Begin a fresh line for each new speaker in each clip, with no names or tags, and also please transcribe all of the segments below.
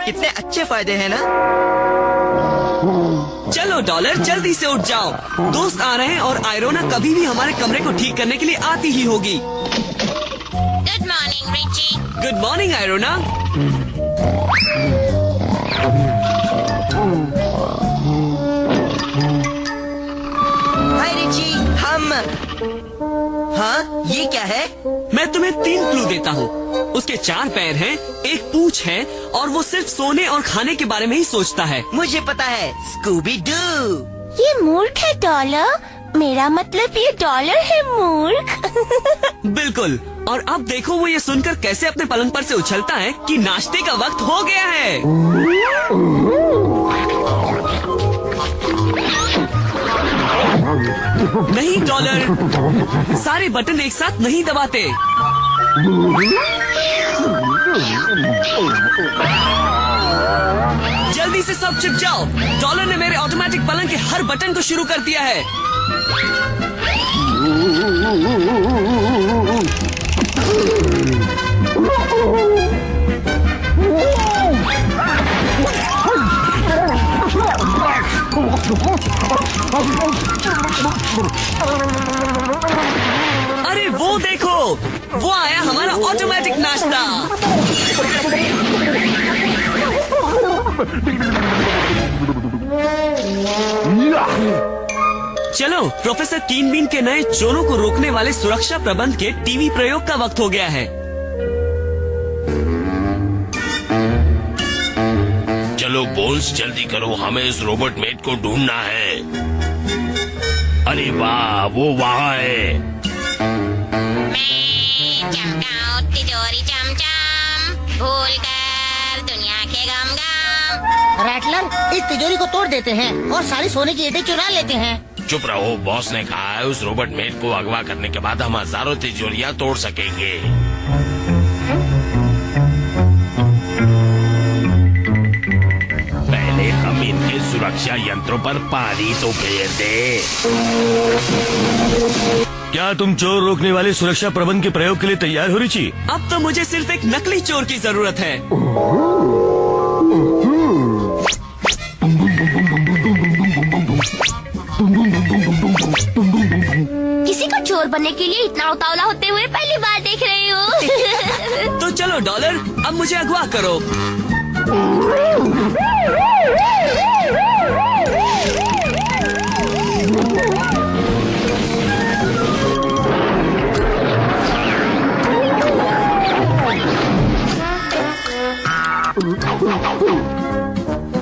कितने अच्छे फायदे हैं ना।
चलो डॉलर, जल्दी से उठ जाओ। दोस्त आ रहे हैं और आयरोना कभी भी हमारे कमरे को ठीक करने के लिए आती ही होगी।
Good morning Richie.
Good morning आयरोना।
हाय रिची, हाँ ये क्या है?
मैं तुम्हें 3 क्लू देता हूँ। उसके 4 पैर हैं, एक पूंछ है और वो सिर्फ सोने और खाने के बारे में ही सोचता है।
मुझे पता है, स्कूबी डू।
ये मूर्ख है डॉलर। मेरा मतलब ये डॉलर है मूर्ख।
बिल्कुल। और अब देखो वो ये सुनकर कैसे अपने पलंग पर से उछलता है कि नाश्ते का वक्त हो गया है। नहीं डॉलर, सारे बटन एक साथ नहीं दबाते। जल्दी से सब चिप जाओ। डॉलर ने मेरे ऑटोमेटिक पलंग के हर बटन को शुरू कर दिया है। अरे वो देखो, वो आया हमारा ऑटोमेटिक नाश्ता। चलो, प्रोफेसर कीन बीन के नए चोरों को रोकने वाले सुरक्षा प्रबंध के टीवी प्रयोग का वक्त हो गया है।
चलो बोल्स, जल्दी करो, हमें इस रोबोट मेट को ढूंढना है। अरे वाह, वो वहाँ है।
मैं चमकाऊं तिजोरी चमचम, भूल कर दुनिया के गम गम।
रैटलर, इस तिजोरी को तोड़ देते हैं और सारी सोने की ईंटें चुरा लेते हैं।
चुप रहो, बॉस ने कहा है उस रोबोट मेट को अगवा करने के बाद हम हजारों तिजोरियां तोड़ सकेंगे। पहले हम इनके सुरक्षा यंत्रों पर पानी तो फेर दे।
क्या तुम चोर रोकने वाले सुरक्षा प्रबंध के प्रयोग के लिए तैयार हो रिची?
अब तो मुझे सिर्फ एक नकली चोर की जरूरत है।
किसी को चोर बनने के लिए इतना उतावला होते हुए पहली बार देख रही हूँ।
तो चलो डॉलर, अब मुझे अगवा करो।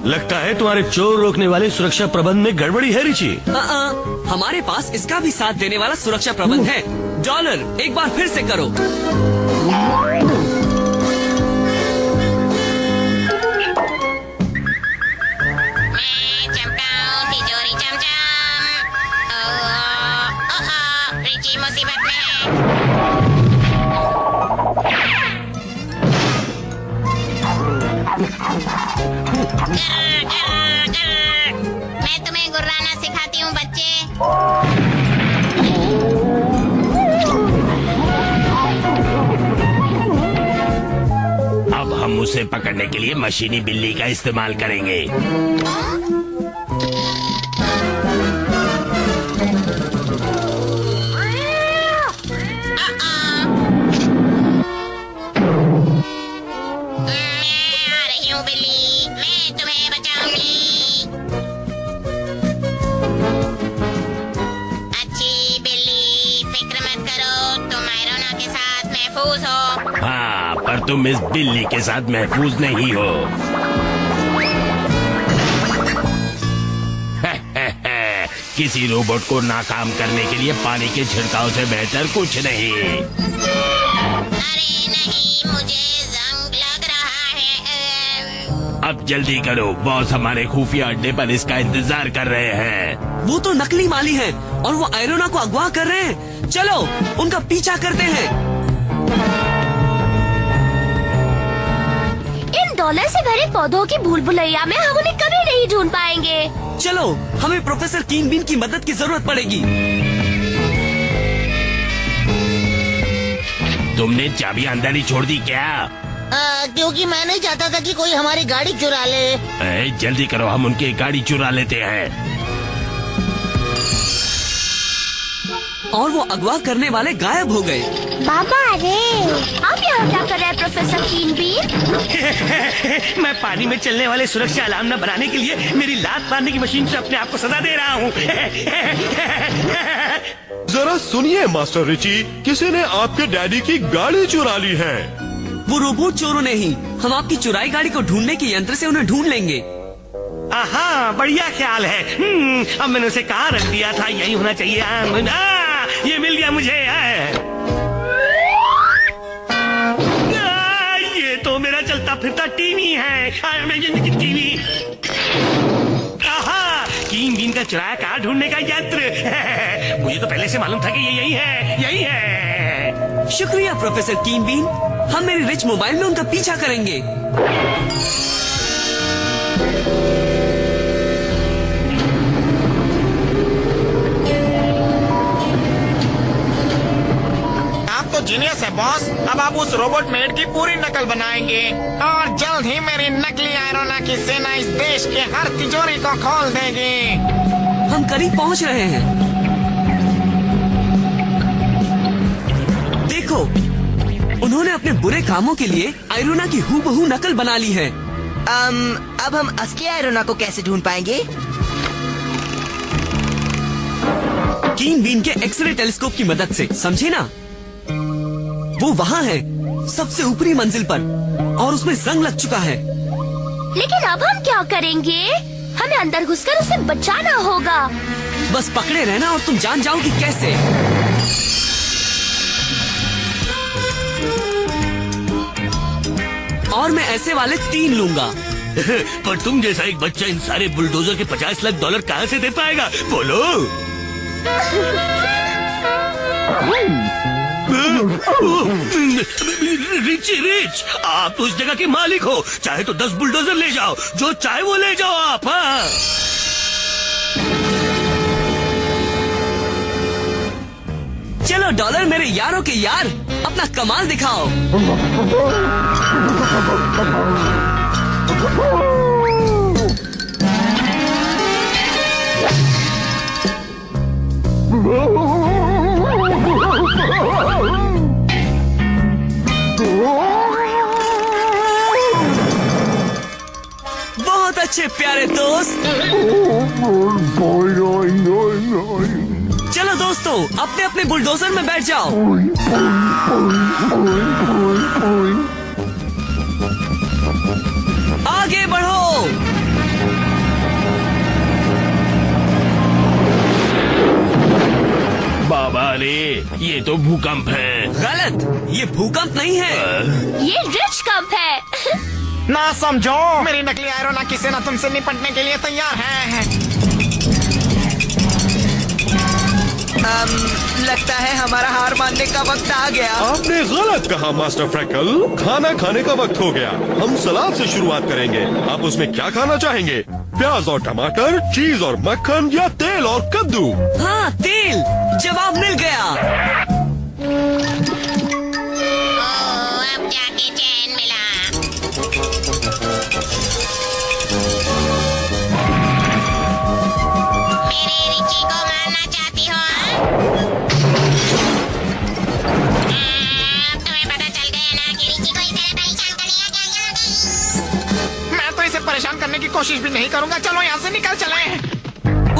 लगता है तुम्हारे चोर रोकने वाले सुरक्षा प्रबंध में गड़बड़ी है रिची।
हमारे पास इसका भी साथ देने वाला सुरक्षा प्रबंध है। डॉलर, एक बार फिर से करो।
मैं चमकाऊं तिजोरी चमचम। रिची मुसीबत में है। मैं तुम्हें गुर्राना सिखाती हूँ बच्चे।
अब हम उसे पकड़ने के लिए मशीनी बिल्ली का इस्तेमाल करेंगे। हाँ, पर तुम इस बिल्ली के साथ महफूज नहीं हो। किसी रोबोट को नाकाम करने के लिए पानी के छिड़काव से बेहतर कुछ नहीं।
अरे नहीं, मुझे जंग लग रहा है।
अब जल्दी करो, बॉस हमारे खुफिया अड्डे पर इसका इंतजार कर रहे हैं।
वो तो नकली माली हैं और वो आयरोना को अगवा कर रहे हैं। चलो उनका पीछा करते हैं।
इन डॉलर से भरे पौधों की भूल भुलैया में हम उन्हें कभी नहीं ढूंढ पाएंगे।
चलो, हमें प्रोफेसर कीन बीन की मदद की जरूरत पड़ेगी।
तुमने चाबी अंदर ही छोड़ दी क्या?
क्योंकि मैं नहीं चाहता था कि कोई हमारी गाड़ी चुरा ले।
जल्दी करो, हम उनकी गाड़ी चुरा लेते हैं।
और वो अगवा करने वाले गायब हो गए।
बाबा रे, आप यहाँ क्या कर रहे हैं प्रोफेसर कीन बीन?
मैं पानी में चलने वाले सुरक्षा अलार्म न बनाने के लिए मेरी लात मारने की मशीन से अपने आप को सजा दे रहा हूँ।
जरा सुनिए मास्टर रिची, किसी ने आपके डैडी की गाड़ी चुरा ली है।
वो रोबोट चोरों ने ही। हम आपकी चुराई गाड़ी को ढूंढने के यंत्र से उन्हें ढूंढ लेंगे।
हाँ, बढ़िया ख्याल है। अब मैंने उसे कहाँ रख दिया था, यही होना चाहिए। ये मिल गया मुझे। ये तो मेरा चलता फिरता टीवी है। टीवी। कीन बीन का चुराया कार ढूंढने का यंत्र। मुझे तो पहले से मालूम था कि ये यही है, यही है।
शुक्रिया प्रोफेसर कीन बीन। हम मेरी रिच मोबाइल में उनका पीछा करेंगे।
आप तो जीनियस है बॉस। अब आप उस रोबोट मेड की पूरी नकल बनाएंगे और जल्द ही मेरी नकली आयरोना की सेना इस देश के हर तिजोरी को खोल देगी।
हम करीब पहुंच रहे हैं। देखो, उन्होंने अपने बुरे कामों के लिए आयरोना की हूबहू नकल बना ली है।
अब हम असली आयरोना को कैसे ढूंढ पाएंगे?
कीन बीन के एक्सरे टेलीस्कोप की मदद से, समझे ना? वो वहाँ है, सबसे ऊपरी मंजिल पर, और उसमें जंग लग चुका है।
लेकिन अब हम क्या करेंगे? हमें अंदर घुसकर उसे बचाना होगा।
बस पकड़े रहना और तुम जान जाओगी कैसे। और मैं ऐसे वाले 3 लूंगा।
पर तुम जैसा एक बच्चा इन सारे बुलडोजर के $50 लाख कहाँ से दे पाएगा? बोलो। रिच, आप तो उस जगह के मालिक हो। चाहे तो 10 बुलडोजर ले जाओ, जो चाहे वो ले जाओ आप। हाँ।
चलो डॉलर मेरे यारों के यार, अपना कमाल दिखाओ। बहुत अच्छे प्यारे दोस्त। चलो दोस्तों, अपने अपने बुलडोजर में बैठ जाओ। आगे बढ़ो।
बाबा रे, ये तो भूकंप है।
गलत, ये भूकंप नहीं है।
ये रिच कंप है।
ना समझो, मेरी नकली आयरोना की सेना तुमसे निपटने के लिए तैयार है।
लगता है हमारा हार मानने का वक्त आ गया।
आपने गलत कहा मास्टर फ्रैकल, खाना खाने का वक्त हो गया। हम सलाद से शुरुआत करेंगे। आप उसमें क्या खाना चाहेंगे? प्याज और टमाटर, चीज और मक्खन, या तेल और कद्दू?
हाँ, तेल। जवाब मिल गया।
अब जाके चैन मिला। मेरे रिची को मारना चाहती हो? अब तुम्हें पता चल गया ना कि रिची को इस तरह परेशान करेगा क्या?
मैं तो इसे परेशान करने की कोशिश भी नहीं करूंगा। चलो यहाँ से निकल चले।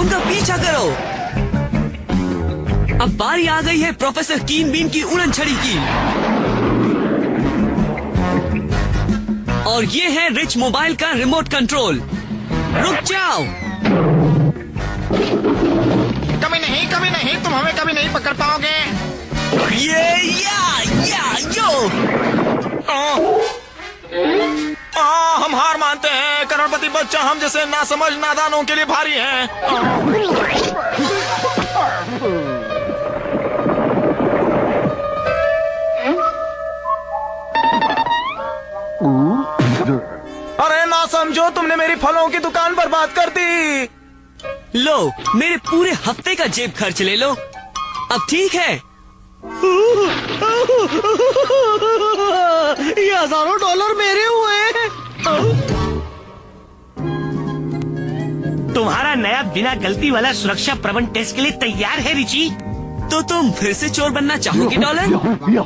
उनका पीछा करो। अब बारी आ गई है प्रोफेसर कीन बीन की उड़न छड़ी की। और ये है रिच मोबाइल का रिमोट कंट्रोल। रुक जाओ।
कभी नहीं, तुम हमें कभी नहीं पकड़ पाओगे। हम हार मानते हैं। करोड़पति बच्चा हम जैसे नासमझ नादानों के लिए भारी है। अरे ना समझो, तुमने मेरी फलों की दुकान बर्बाद कर दी।
लो, मेरे पूरे हफ्ते का जेब खर्च ले लो। अब ठीक है,
ये हजारों डॉलर मेरे हुए। तुम्हारा नया बिना गलती वाला सुरक्षा प्रबंध टेस्ट के लिए तैयार है रिची?
तो तुम फिर से चोर बनना चाहोगे डॉलर?
पकड़ लिया।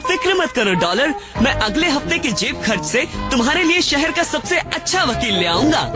फिक्र मत करो डॉलर, मैं अगले हफ्ते के जेब खर्च से तुम्हारे लिए शहर का सबसे अच्छा वकील ले आऊंगा।